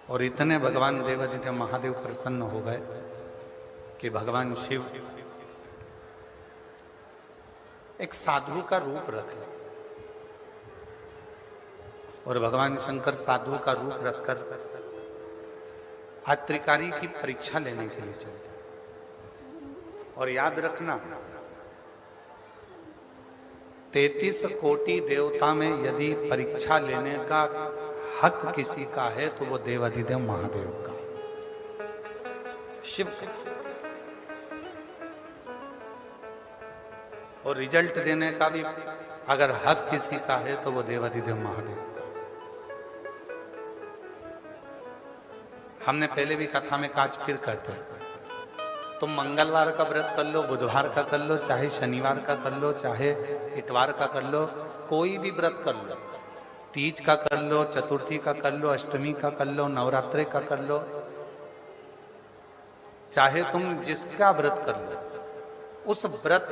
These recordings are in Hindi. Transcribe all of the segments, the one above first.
और इतने भगवान देवादिदेव महादेव प्रसन्न हो गए कि भगवान शिव एक साधु का रूप रख ले। और भगवान शंकर साधु का रूप रखकर आज त्रिकारी की परीक्षा लेने के लिए चलते। और याद रखना 33 कोटि देवता में यदि परीक्षा लेने का हक किसी का है तो वो देवादिदेव महादेव का, शिव का। और रिजल्ट देने का भी अगर हक किसी का है तो वो देवादिदेव महादेव का। हमने पहले भी कथा में काज फिर कहते हैं, तुम मंगलवार का व्रत कर लो, बुधवार का कर लो, चाहे शनिवार का कर लो, चाहे इतवार का कर लो, कोई भी व्रत कर लो, तीज का कर लो, चतुर्थी का कर लो, अष्टमी का कर लो, नवरात्रि का कर लो, चाहे तुम जिसका व्रत कर लो, उस व्रत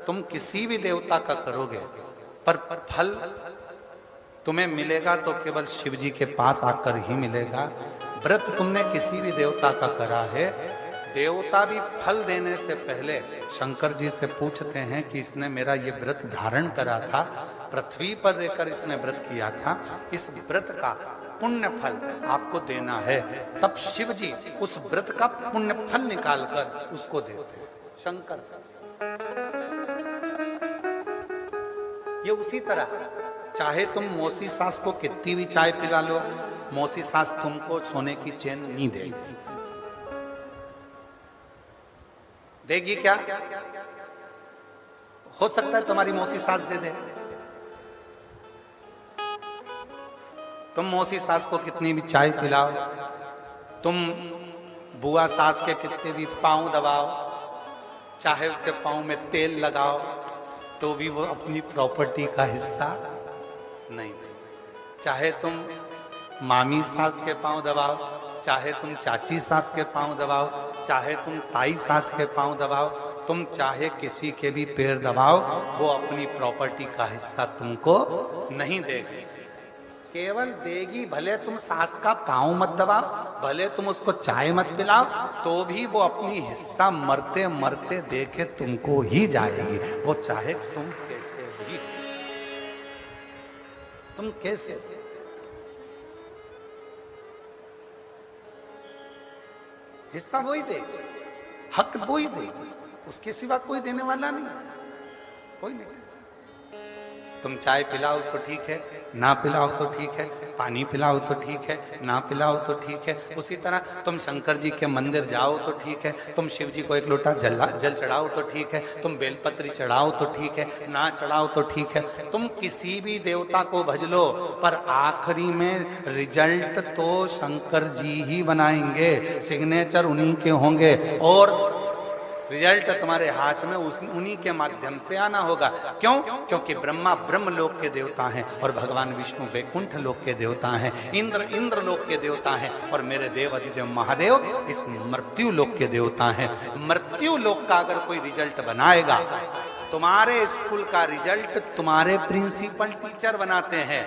तुम किसी भी देवता का करोगे पर फल तुम्हें मिलेगा तो केवल शिव जी के पास आकर ही मिलेगा। व्रत तुमने किसी भी देवता का करा है, देवता भी फल देने से पहले शंकर जी से पूछते हैं कि इसने मेरा ये व्रत धारण करा था, पृथ्वी पर रहकर इसने व्रत किया था, इस व्रत का पुण्य फल आपको देना है। तब शिव जी उस व्रत का पुण्य फल निकालकर उसको देते हैं, शंकर का। ये उसी तरह चाहे तुम मौसी सास को कितनी भी चाय पिला लो, मौसी सास तुमको सोने की चेन नहीं देगी। देगी क्या? हो सकता है तुम्हारी मौसी सास दे दे। तुम मौसी सास को कितनी भी चाय पिलाओ, तुम बुआ सास के कितने भी पांव दबाओ, चाहे उसके पांव में तेल लगाओ, तो भी वो अपनी प्रॉपर्टी का हिस्सा नहीं। चाहे तुम मामी सास के पांव दबाओ, चाहे तुम चाची सास के पांव दबाओ, चाहे तुम ताई सास के पांव दबाओ, तुम चाहे किसी के भी पैर दबाओ, वो अपनी प्रॉपर्टी का हिस्सा तुमको नहीं देगी। केवल देगी, भले तुम सास का पांव मत दबाओ, भले तुम उसको चाय मत पिलाओ, तो भी वो अपनी हिस्सा मरते मरते देके तुमको ही जाएगी। वो चाहे तुम कैसे भी, तुम कैसे, हिस्सा वो ही देगी, हक वो ही देगी, उसके सिवा कोई देने वाला नहीं, कोई नहीं। तुम चाय पिलाओ तो ठीक है, ना पिलाओ तो ठीक है, पानी पिलाओ तो ठीक है, ना पिलाओ तो ठीक है। उसी तरह तुम शंकर जी के मंदिर जाओ तो ठीक है, तुम शिव जी को एक लोटा जल चढ़ाओ तो ठीक है, तुम बेलपत्री चढ़ाओ तो ठीक है, ना चढ़ाओ तो ठीक है, तुम किसी भी देवता को भज लो, पर आखिरी में रिजल्ट तो शंकर जी ही बनाएंगे, सिग्नेचर उन्हीं के होंगे और रिजल्ट तुम्हारे हाथ में उन्हीं के माध्यम से आना होगा। क्यों? क्योंकि ब्रह्मा ब्रह्म लोक के देवता हैं और भगवान विष्णु वैकुंठ लोक के देवता हैं, इंद्र लोक के देवता हैं और मेरे देव अधिदेव महादेव इस मृत्यु लोक के देवता हैं। मृत्यु लोक का अगर कोई रिजल्ट बनाएगा, तुम्हारे स्कूल का रिजल्ट तुम्हारे प्रिंसिपल टीचर बनाते हैं।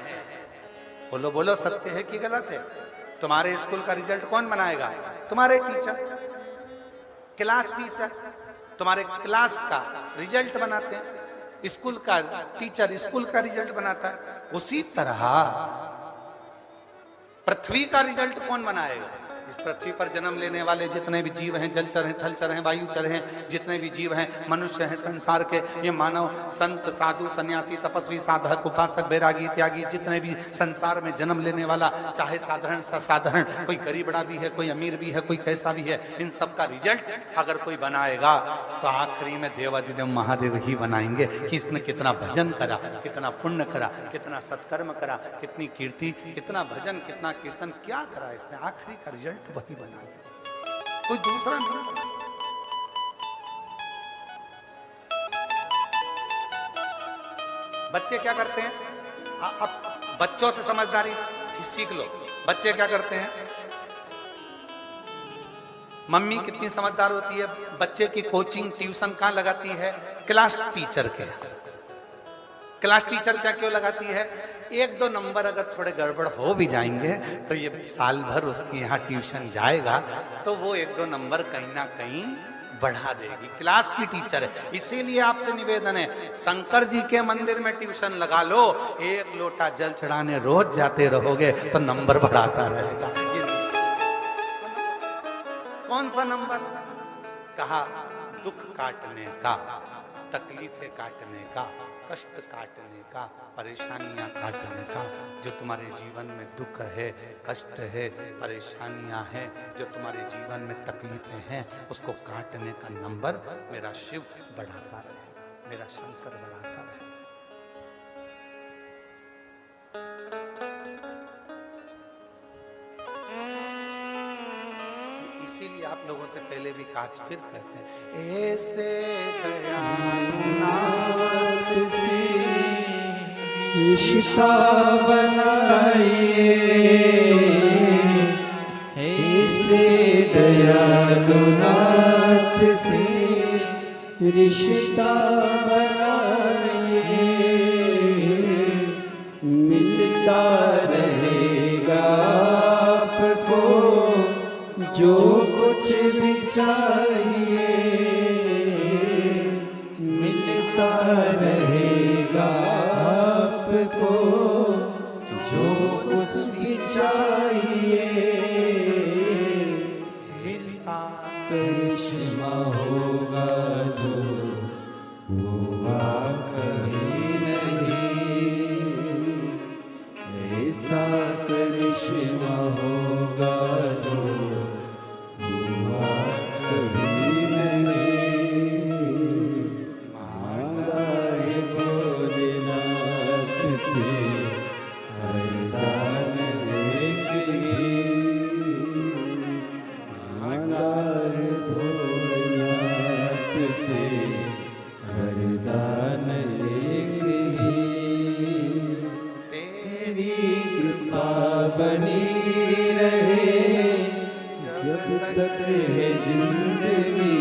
बोलो बोलो, सत्य है कि गलत है? तुम्हारे स्कूल का रिजल्ट कौन बनाएगा? तुम्हारे टीचर, क्लास टीचर तुम्हारे क्लास का रिजल्ट बनाते हैं, स्कूल का टीचर स्कूल का रिजल्ट बनाता है। उसी तरह पृथ्वी का रिजल्ट कौन बनाएगा? इस पृथ्वी पर जन्म लेने वाले जितने भी जीव हैं, जलचर हैं, थलचर हैं, वायुचर हैं, जितने भी जीव हैं, मनुष्य हैं, संसार के ये मानव, संत, साधु, सन्यासी, तपस्वी, साधक, उपासक, बैरागी, त्यागी, जितने भी संसार में जन्म लेने वाला, चाहे साधारण सा साधारण, कोई गरीबड़ा भी है, कोई अमीर भी है, कोई कैसा भी है, इन सब का रिजल्ट अगर कोई बनाएगा तो आखिरी में देवादिदेव महादेव ही बनाएंगे कि इसने कितना भजन करा, कितना पुण्य करा, कितना सत्कर्म करा, कितनी कीर्ति, कितना भजन, कितना कीर्तन, क्या करा इसने। आखिरी का रिजल्ट वही बना, कोई दूसरा नहीं। बच्चे क्या करते हैं? अब बच्चों से समझदारी सीख लो। बच्चे क्या करते हैं? मम्मी कितनी समझदार होती है, बच्चे की कोचिंग ट्यूशन कहां लगाती है? क्लास टीचर के। क्लास टीचर क्या क्यों लगाती है? एक दो नंबर अगर थोड़े गड़बड़ हो भी जाएंगे तो ये साल भर उसके यहाँ ट्यूशन जाएगा तो वो एक दो नंबर कहीं ना कहीं बढ़ा देगी। क्लास की टीचर है। इसीलिए आपसे निवेदन है, शंकर जी के मंदिर में ट्यूशन लगा लो, एक लोटा जल चढ़ाने रोज जाते रहोगे तो नंबर बढ़ाता रहेगा। ये कौन सा नंबर? कहा दुख काटने का, तकलीफें काटने का, कष्ट काटने का, परेशानियां काटने का। जो तुम्हारे जीवन में दुख है, कष्ट है, परेशानियां हैं, जो तुम्हारे जीवन में तकलीफें हैं, उसको काटने का नंबर मेरा शिव बढ़ाता रहे, मेरा शंकर बढ़ाता रहे। इसीलिए आप लोगों से पहले भी काज फिर कहते हैं, ऐसे दयालुनाथ से रिश्ता बनाइए, ऐसे दयालुनाथ से रिश्ता बनाइए, मिलता रहेगा आपको जो कुछ भी चाहिए, मिलता रहेगा आपको जो कुछ भी चाहिए। ऐसा करिश्मा होगा जो हुआ कहीं नहीं, ऐसा करिश्मा होगा जो बनी रहे जब तक है जिंदगी,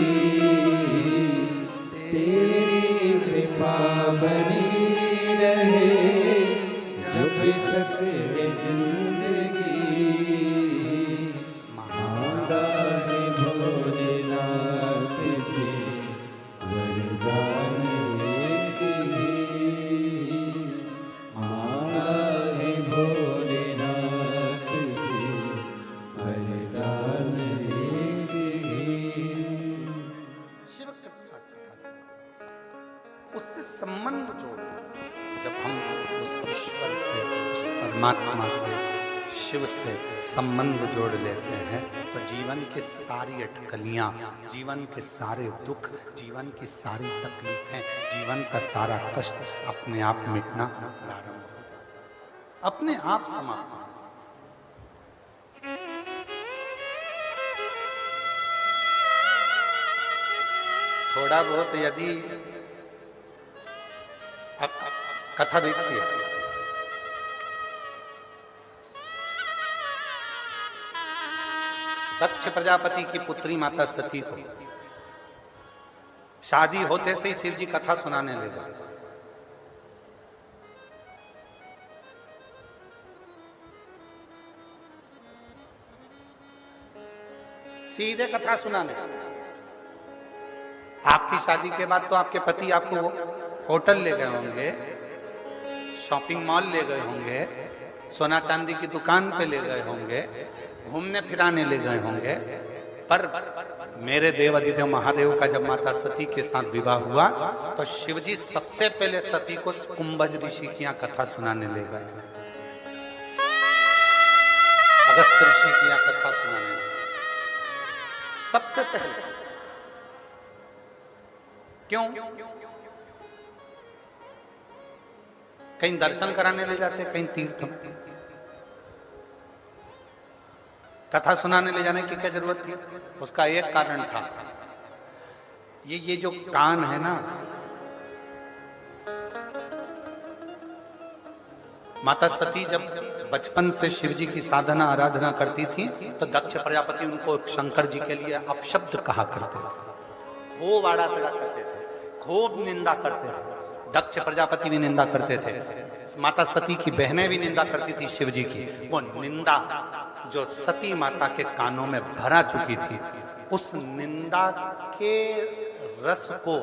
तेरी कृपा बनी रहे जब तक है जिंदगी। मांगा है भोलेनाथ से वरदान एक ही, मांगा है भोलेनाथ से वरदान एक ही। शिव कृपा कथा उससे संबंध जोड़ो। जब हम उस ईश्वर से, उस परमात्मा से, शिव से संबंध जोड़ लेते हैं तो जीवन की सारी अटकलियां, जीवन के सारे दुख, जीवन की सारी तकलीफें, जीवन का सारा कष्ट अपने आप मिटना प्रारंभ हो जाता है, अपने आप समाप्त हो। थोड़ा बहुत यदि अब कथा देखिए, दक्ष प्रजापति की पुत्री माता सती को शादी होते से ही शिव जी कथा सुनाने लगा। सीधे कथा सुनाने। आपकी शादी के बाद तो आपके पति आपको होटल ले गए होंगे, शॉपिंग मॉल ले गए होंगे, सोना चांदी की दुकान पे ले गए होंगे, घूमने फिराने ले गए होंगे, पर मेरे देव अधिदेव महादेव का जब माता सती के साथ विवाह हुआ तो शिवजी सबसे पहले सती को कुंभज ऋषि की यहाँ कथा सुनाने ले गए, अगस्त ऋषि की यहाँ कथा सुनाने ले सबसे पहले। क्यों? कहीं दर्शन कराने ले जाते, कहीं तीर्थ में। कथा सुनाने ले जाने की क्या जरूरत थी? उसका एक कारण था, ये जो कान है ना, माता सती जब बचपन से शिव जी की साधना आराधना करती थी तो दक्ष प्रजापति उनको शंकर जी के लिए अपशब्द कहा करते थे, खूब आड़ा तड़ा करते थे, खूब निंदा करते थे। दक्ष प्रजापति भी निंदा करते थे, माता सती की बहनें भी निंदा करती थी शिव जी की। वो निंदा जो सती माता के कानों में भरा चुकी थी, उस निंदा के रस को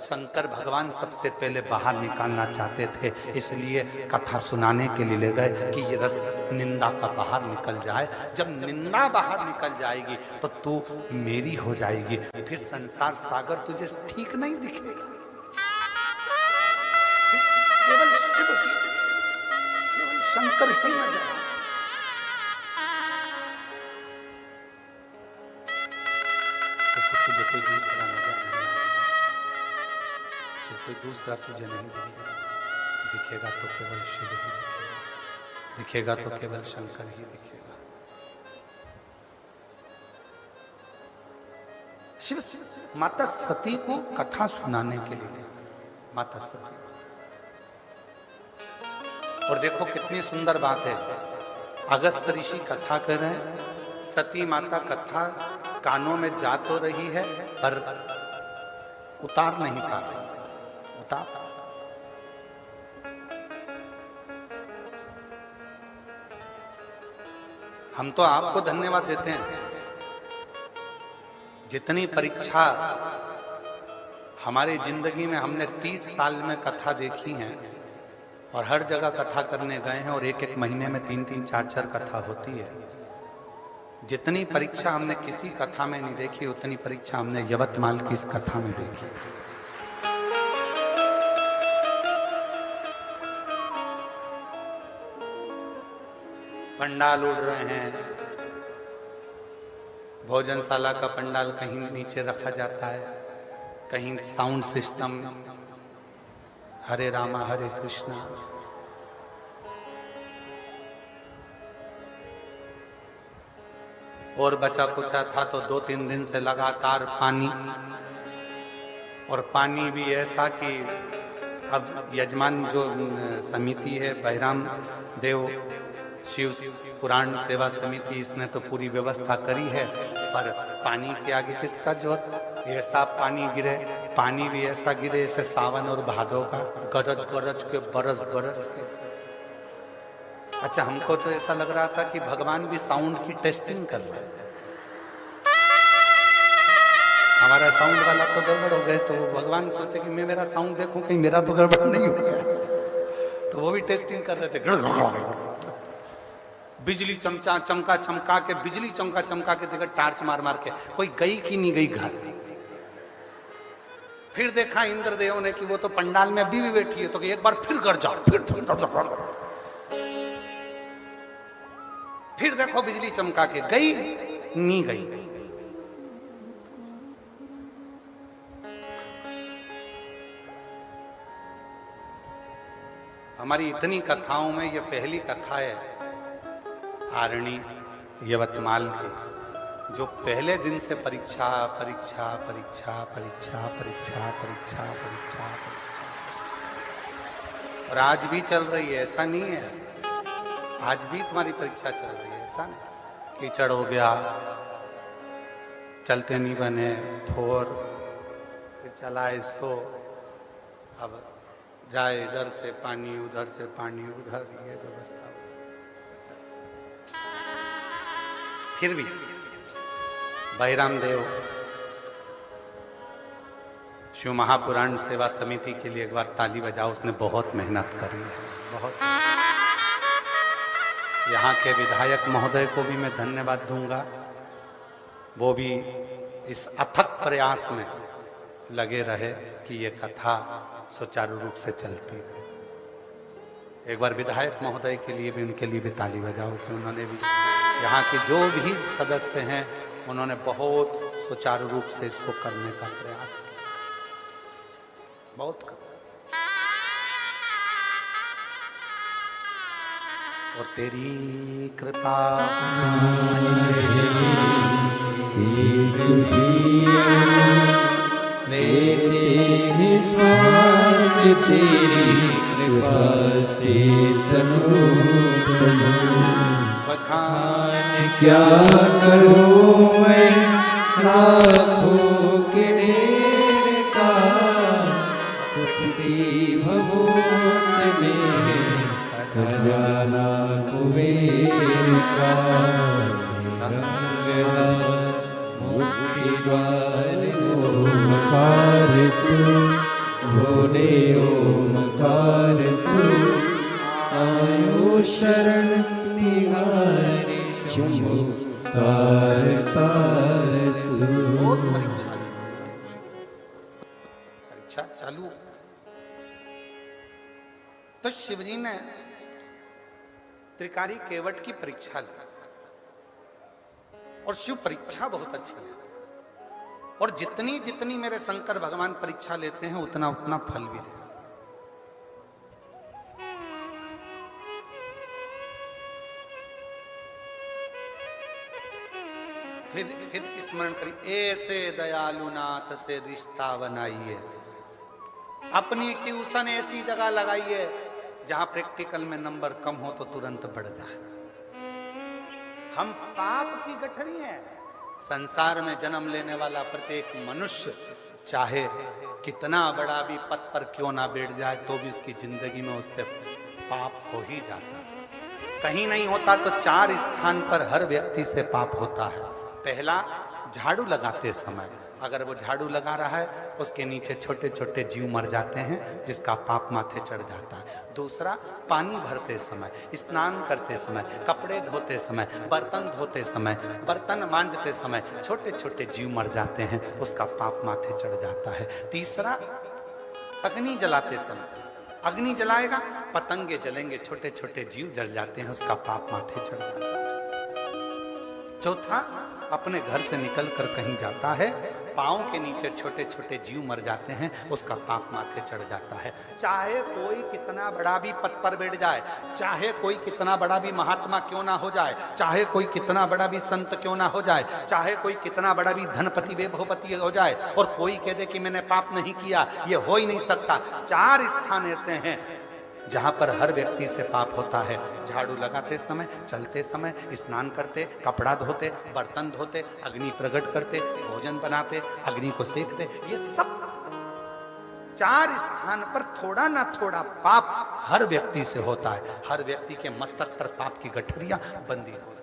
शंकर भगवान सबसे पहले बाहर निकालना चाहते थे, इसलिए कथा सुनाने के लिए ले गए कि ये रस निंदा का बाहर निकल जाए। जब निंदा बाहर निकल जाएगी तो तू मेरी हो जाएगी, फिर संसार सागर तुझे ठीक नहीं दिखेगा, केवल शिव ही दिखेगा, केवल शंकर ही नजर आए। तुझे कोई दूसरा नजर नहीं आएगा, कोई दूसरा तुझे नहीं दिखेगा, दिखेगा तो केवल शिव ही दिखेगा, दिखेगा तो केवल शंकर ही दिखेगा। शिव माता सती को कथा सुनाने के लिए, माता सती, और देखो कितनी सुंदर बात है, अगस्त ऋषि कथा कर रहे हैं, सती माता कथा कानों में जा तो रही है पर उतार नहीं पा रही, उतार। हम तो आपको धन्यवाद देते हैं, जितनी परीक्षा हमारी जिंदगी में हमने 30 साल में कथा देखी है और हर जगह कथा करने गए हैं और एक एक महीने में 3-3, 4-4 कथा होती है। जितनी परीक्षा हमने किसी कथा में नहीं देखी, उतनी परीक्षा हमने यवतमाल की इस कथा में देखी। पंडाल उड़ रहे हैं, भोजनशाला का पंडाल कहीं नीचे रखा जाता है, कहीं साउंड सिस्टम, हरे रामा हरे कृष्णा। और बचा कुचा था तो 2-3 दिन से लगातार पानी, और पानी भी ऐसा कि अब यजमान जो समिति है बहिराम देव शिव पुराण सेवा समिति, इसने तो पूरी व्यवस्था करी है, पर पानी के आगे किसका जोर। ऐसा पानी गिरे, पानी भी ऐसा गिरे जैसे सावन और भादों का, गरज गरज के बरस बरस के। अच्छा, हमको तो ऐसा लग रहा था कि भगवान भी साउंड की टेस्टिंग कर रहे हैं, हमारा साउंड वाला तो गड़बड़ हो गए, तो भगवान सोचे कि मैं मेरा साउंड देखूं कहीं मेरा तो गड़बड़ नहीं हो गया, तो वो भी टेस्टिंग कर रहे थे। बिजली चमचा चमका चमका के, बिजली चमका चमका के देखा, टार्च मार मार के कोई गई कि नहीं गई घर। फिर देखा इंद्रदेव ने कि वो तो पंडाल में अभी भी बैठी है, तो कि एक बार फिर कर जाओ, फिर देखो बिजली चमका के, गई नहीं गई। हमारी इतनी कथाओं में ये पहली कथा है आरणी यवतमाल की, जो पहले दिन से परीक्षा परीक्षा परीक्षा परीक्षा परीक्षा परीक्षा परीक्षा परीक्षा, और आज भी चल रही है, ऐसा नहीं है, आज भी तुम्हारी परीक्षा चल रही है, ऐसा नहीं। कीचड़ हो गया, चलते नहीं बने, फोर, फिर चलाए सो, अब जाए इधर से पानी उधर से पानी उधर, ये व्यवस्था। फिर भी बहिराम देव शिव महापुराण सेवा समिति के लिए एक बार ताली बजाओ, उसने बहुत मेहनत करी है, बहुत। यहाँ के विधायक महोदय को भी मैं धन्यवाद दूंगा, वो भी इस अथक प्रयास में लगे रहे कि ये कथा सुचारू रूप से चलती है। एक बार विधायक महोदय के लिए भी, उनके लिए भी ताली बजाओ कि उन्होंने भी, यहाँ के जो भी सदस्य हैं, उन्होंने बहुत सुचारू रूप से इसको करने का प्रयास किया, बहुत कर। और तेरी कृपा लेते हैं श्वास तेरी कृपा से, तनु तनु बखान क्या करूं मैं, लाखों के ढेर का छुट्टी का रंग मुक्ति द्वार ओमकार तू भोले ओमकार तू आयो शरण तिहारी शंभु तार तार तू। बहुत परीक्षा ली, परीक्षा चालू। तो शिवजी ने त्रिकारी केवट की परीक्षा ली और शिव परीक्षा बहुत अच्छी लेते हैं और जितनी जितनी मेरे शंकर भगवान परीक्षा लेते हैं उतना उतना फल भी देते हैं। फिर स्मरण करिए, ऐसे दयालु नाथ से रिश्ता बनाइए, अपनी ट्यूशन ऐसी जगह लगाइए जहां प्रैक्टिकल में नंबर कम हो तो तुरंत बढ़ जाए। हम पाप की गठरी हैं। संसार में जन्म लेने वाला प्रत्येक मनुष्य चाहे कितना बड़ा भी पद पर क्यों ना बैठ जाए तो भी उसकी जिंदगी में उससे पाप हो ही जाता है। कहीं नहीं होता तो 4 स्थान पर हर व्यक्ति से पाप होता है। पहला, झाड़ू लगाते समय अगर वो झाड़ू लगा रहा है उसके नीचे छोटे छोटे जीव मर जाते हैं जिसका पाप माथे चढ़ जाता है। दूसरा, पानी भरते समय, स्नान करते समय, कपड़े धोते समय, बर्तन धोते समय, बर्तन मांजते समय छोटे छोटे जीव मर जाते हैं, उसका पाप माथे चढ़ जाता है। तीसरा, अग्नि जलाते समय, अग्नि जलाएगा पतंगे जलेंगे, छोटे छोटे जीव जल जाते हैं, उसका पाप माथे चढ़ जाता है। चौथा, अपने घर से निकलकर कहीं जाता है, पांव के नीचे छोटे छोटे जीव मर जाते हैं, उसका पाप माथे चढ़ जाता है। चाहे कोई कितना बड़ा भी पद पर बैठ जाए, चाहे कोई कितना बड़ा भी महात्मा क्यों ना हो जाए, चाहे कोई कितना बड़ा भी संत क्यों ना हो जाए, चाहे कोई कितना बड़ा भी धनपति वैभवपति हो जाए और कोई कह दे कि मैंने पाप नहीं किया, ये हो ही नहीं सकता। 4 स्थान ऐसे हैं जहां पर हर व्यक्ति से पाप होता है। झाड़ू लगाते समय, चलते समय, स्नान करते, कपड़ा धोते, बर्तन धोते, अग्नि प्रकट करते, भोजन बनाते, अग्नि को सेकते, ये सब 4 स्थान पर थोड़ा ना थोड़ा पाप हर व्यक्ति से होता है। हर व्यक्ति के मस्तक पर पाप की गठरियां बंधी होती है।